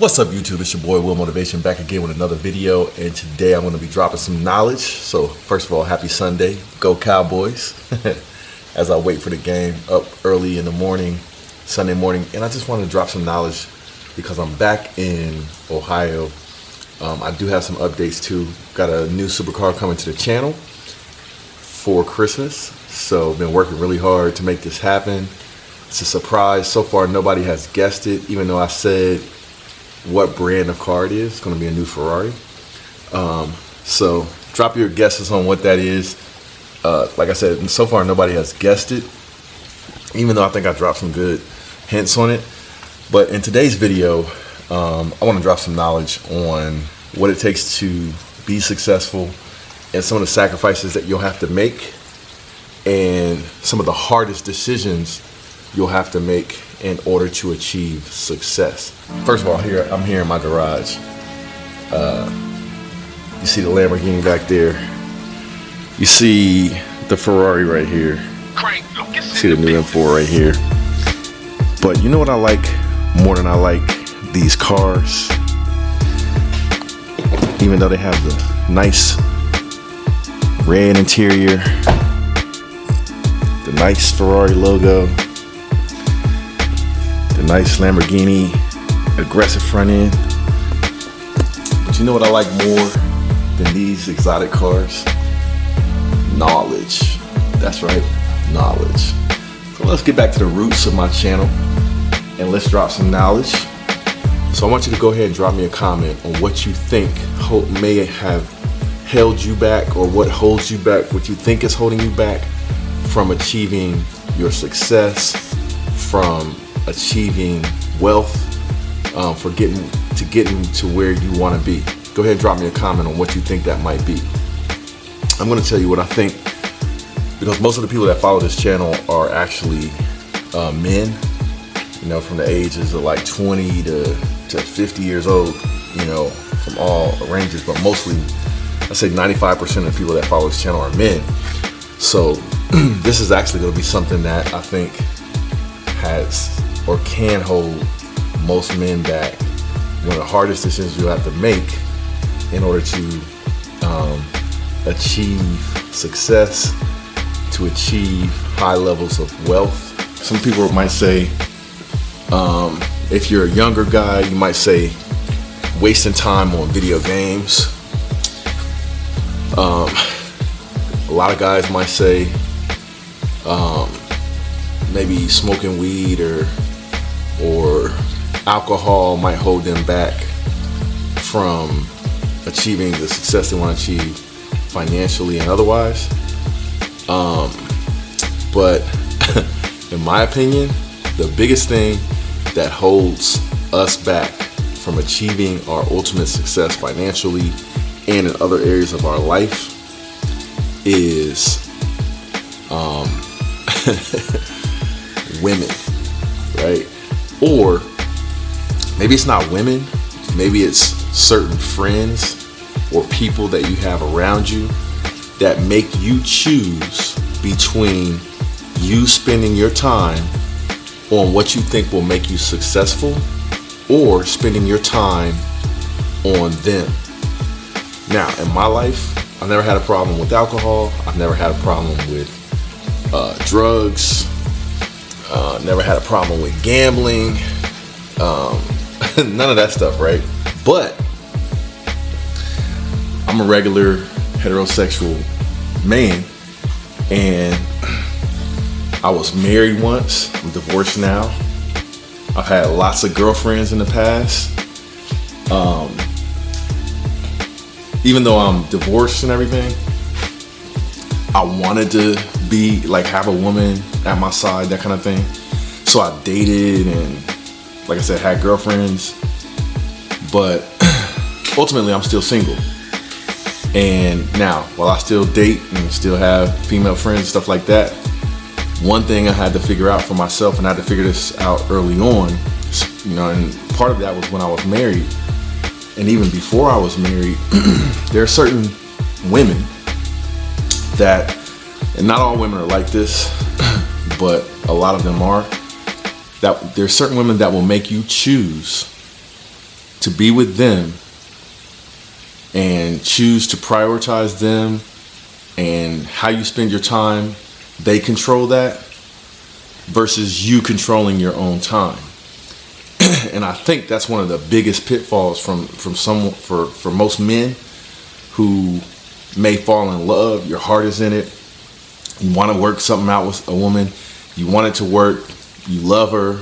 What's up YouTube, it's your boy Will Motivation back again with another video, and today I'm going to be dropping some knowledge. So first of all, happy Sunday, go Cowboys. As I wait for the game up early in the morning, Sunday morning, and I just wanted to drop some knowledge because I'm back in Ohio. I do have some updates too. Got a new supercar coming to the channel for Christmas, so been working really hard to make this happen. It's a surprise. So far nobody has guessed it, even though I said what brand of car it is. It's going to be a new Ferrari. So drop your guesses on what that is. Like I said, so far nobody has guessed it, even though I think I dropped some good hints on it. But in today's video, I want to drop some knowledge on what it takes to be successful and some of the sacrifices that you'll have to make and some of the hardest decisions you'll have to make in order to achieve success. First of all, I'm here in my garage. You see the Lamborghini back there. You see the Ferrari right here. You see the new M4 right here. But you know what I like more than I like these cars? Even though they have the nice red interior, the nice Ferrari logo, the nice Lamborghini aggressive front end. But you know what I like more than these exotic cars? Knowledge. That's right, knowledge. So let's get back to the roots of my channel and let's drop some knowledge. So I want you to go ahead and drop me a comment on what you think may have held you back, or what holds you back, what you think is holding you back from achieving your success, from achieving wealth, for getting to where you want to be. Go ahead and drop me a comment on what you think that might be. I'm going to tell you what I think, because most of the people that follow this channel are actually men, you know, from the ages of like 20 to 50 years old, you know, from all ranges, but mostly I say 95% of the people that follow this channel are men. So this is actually going to be something that I think has or can hold most men back. One of the hardest decisions you have to make in order to achieve success, to achieve high levels of wealth. Some people might say, if you're a younger guy, you might say wasting time on video games. A lot of guys might say maybe smoking weed or alcohol might hold them back from achieving the success they want to achieve financially and otherwise. But in my opinion, the biggest thing that holds us back from achieving our ultimate success financially and in other areas of our life is women, right? Or maybe it's not women, maybe it's certain friends or people that you have around you that make you choose between you spending your time on what you think will make you successful or spending your time on them. Now, in my life, I've never had a problem with alcohol. I've never had a problem with drugs. Never had a problem with gambling. None of that stuff, right? But I'm a regular heterosexual man, and I was married once. I'm divorced now. I've had lots of girlfriends in the past. Even though I'm divorced and everything, I wanted to be like, have a woman at my side, that kind of thing. So I dated and, like I said, had girlfriends, but ultimately I'm still single. And now, while I still date and still have female friends and stuff like that, one thing I had to figure out for myself, and I had to figure this out early on, you know, and part of that was when I was married. And even before I was married, there are certain women that, and not all women are like this, but a lot of them are, that there's certain women that will make you choose to be with them and choose to prioritize them, and how you spend your time, they control that, versus you controlling your own time. And I think that's one of the biggest pitfalls for most men who may fall in love. Your heart is in it. You want to work something out with a woman. You want it to work. You love her.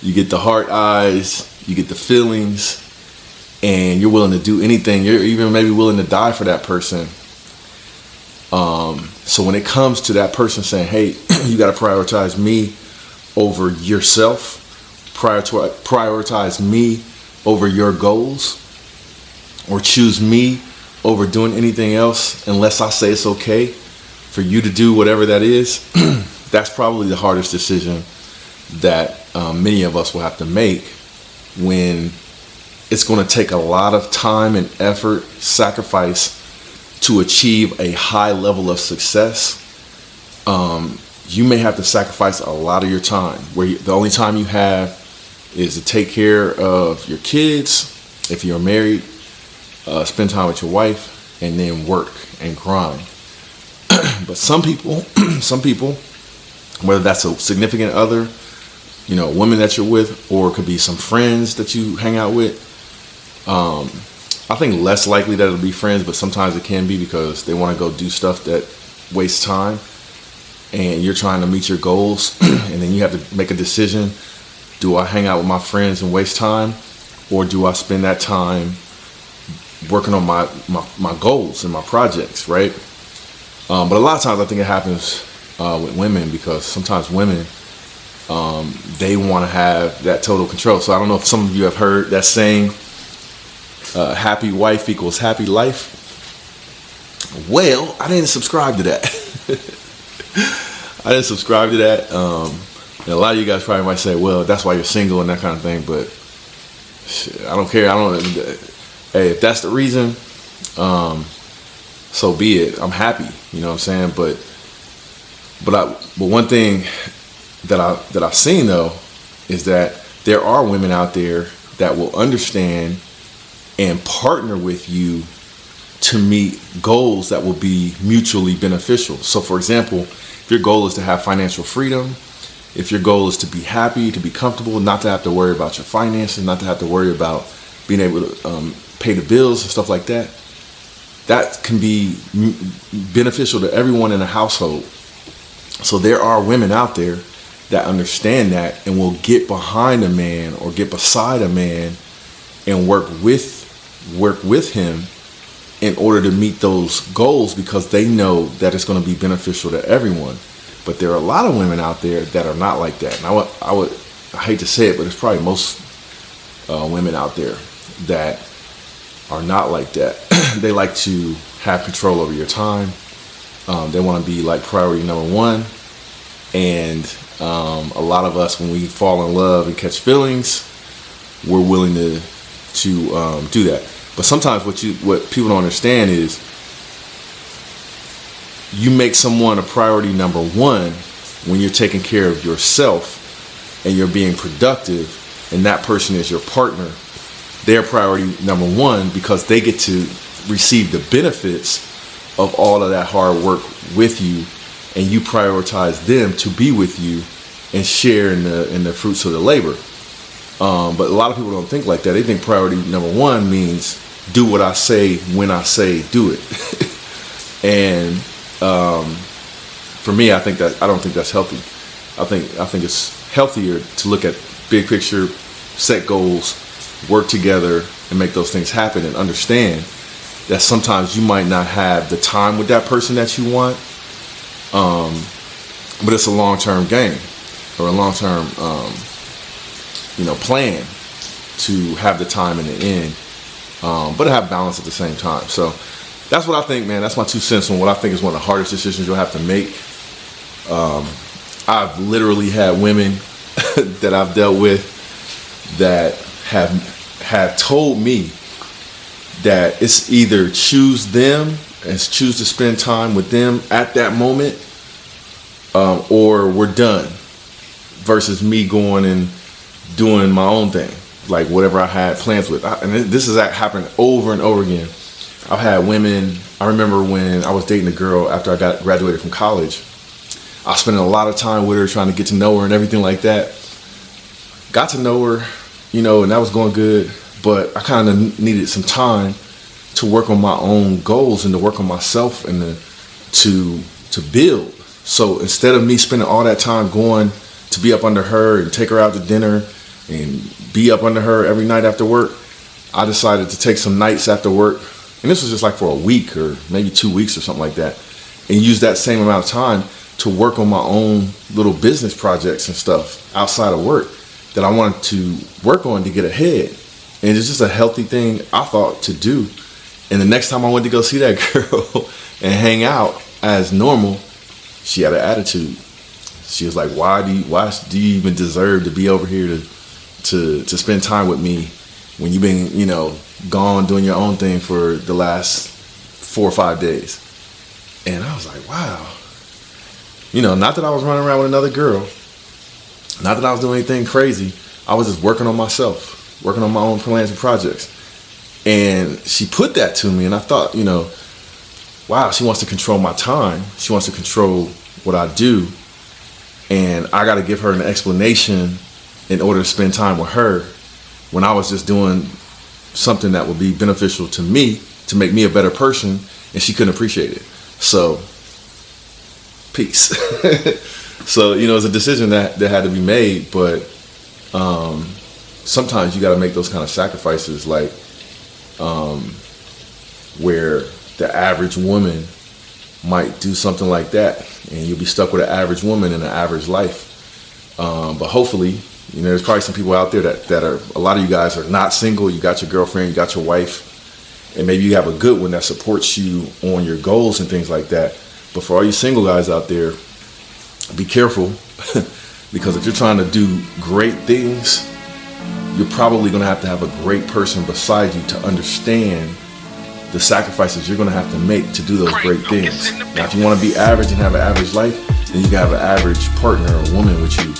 You get the heart eyes. You get the feelings. And you're willing to do anything. You're even maybe willing to die for that person. So when it comes to that person saying, hey, you got to prioritize me over yourself. Prioritize me over your goals, or choose me over doing anything else unless I say it's okay for you to do whatever that is. That's probably the hardest decision that many of us will have to make, when it's going to take a lot of time and effort, sacrifice to achieve a high level of success. You may have to sacrifice a lot of your time, where the only time you have is to take care of your kids, if you're married, spend time with your wife, and then work and grind. But some people, whether that's a significant other, a woman that you're with, or it could be some friends that you hang out with. I think less likely that it'll be friends, but sometimes it can be, because they want to go do stuff that wastes time, and you're trying to meet your goals, and then you have to make a decision. Do I hang out with my friends and waste time, or do I spend that time working on my goals and my projects, right? But a lot of times I think it happens with women, because sometimes women, they want to have that total control. So I don't know if some of you have heard that saying, happy wife equals happy life. Well, I didn't subscribe to that. And a lot of you guys probably might say, well, that's why you're single and that kind of thing. But shit, I don't care. Hey, if that's the reason, so be it. I'm happy. You know what I'm saying? But one thing that I've seen, though, is that there are women out there that will understand and partner with you to meet goals that will be mutually beneficial. So, for example, if your goal is to have financial freedom, if your goal is to be happy, to be comfortable, not to have to worry about your finances, not to have to worry about being able to pay the bills and stuff like that, that can be beneficial to everyone in a household. So there are women out there that understand that and will get behind a man or get beside a man and work with him in order to meet those goals, because they know that it's going to be beneficial to everyone. But there are a lot of women out there that are not like that. And I hate to say it, but it's probably most women out there that are not like that. They like to have control over your time. They want to be like priority number one. And a lot of us, when we fall in love and catch feelings, we're willing to do that. But sometimes what people don't understand is, you make someone a priority number one when you're taking care of yourself and you're being productive, and that person is your partner. They're priority number one because they get to receive the benefits of all of that hard work with you, and you prioritize them to be with you and share in the fruits of the labor. But a lot of people don't think like that. They think priority number one means do what I say when I say do it. And for me, I don't think that's healthy. I think it's healthier to look at big picture, set goals, work together, and make those things happen, and understand that sometimes you might not have the time with that person that you want, but it's a long-term game or a long-term plan to have the time in the end, but to have balance at the same time. So that's what I think, man. That's my 2 cents on what I think is one of the hardest decisions you'll have to make. I've literally had women that I've dealt with that have told me that it's either choose them and choose to spend time with them at that moment, or we're done, versus me going and doing my own thing. like whatever I had plans with. And this has happened over and over again. I've had women. I remember when I was dating a girl after I graduated from college. I was spending a lot of time with her, trying to get to know her and everything like that. Got to know her, you know, and that was going good. But I kind of needed some time to work on my own goals and to work on myself and to build. So instead of me spending all that time going to be up under her and take her out to dinner and be up under her every night after work, I decided to take some nights after work. And this was just like for a week or maybe 2 weeks or something like that. And use that same amount of time to work on my own little business projects and stuff outside of work that I wanted to work on to get ahead. And it's just a healthy thing, I thought, to do. And the next time I went to go see that girl and hang out as normal, she had an attitude. She was like, why do you even deserve to be over here to spend time with me when you've been, you know, gone doing your own thing for the last 4 or 5 days? And I was like, wow. You know, not that I was running around with another girl, not that I was doing anything crazy. I was just working on myself, working on my own plans and projects. And she put that to me, and I thought, you know, wow, she wants to control my time. She wants to control what I do. And I got to give her an explanation in order to spend time with her when I was just doing something that would be beneficial to me, to make me a better person, and she couldn't appreciate it. So, peace. So, you know, it's a decision that had to be made, but sometimes you got to make those kind of sacrifices, like where the average woman might do something like that, and you'll be stuck with an average woman in an average life. But hopefully, you know, there's probably some people out there that are, a lot of you guys are not single. You got your girlfriend, you got your wife, and maybe you have a good one that supports you on your goals and things like that. But for all you single guys out there, be careful, because if you're trying to do great things, you're probably going to have a great person beside you to understand the sacrifices you're going to have to make to do those great things. Now, if you want to be average and have an average life, then you can have an average partner or woman with you.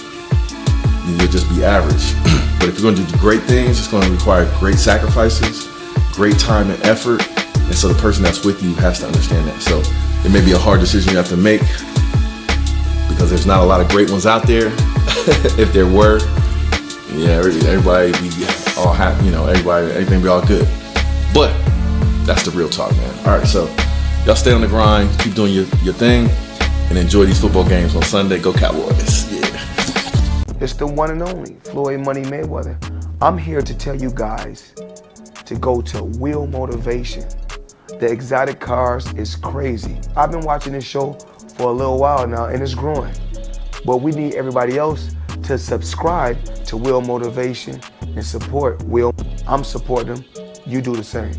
Then you'll just be average. But if you're going to do great things, it's going to require great sacrifices, great time and effort. And so the person that's with you has to understand that. So it may be a hard decision you have to make, because there's not a lot of great ones out there. If there were, yeah, everybody be all happy, you know, everything be all good. But that's the real talk, man. All right, so y'all stay on the grind, keep doing your thing, and enjoy these football games on Sunday. Go Cowboys. Yeah. It's the one and only Floyd Money Mayweather. I'm here to tell you guys to go to Wheel Motivation. The exotic cars is crazy. I've been watching this show for a little while now, and it's growing. But we need everybody else to subscribe to Wheel Motivation and support Will. I'm supporting them. You do the same.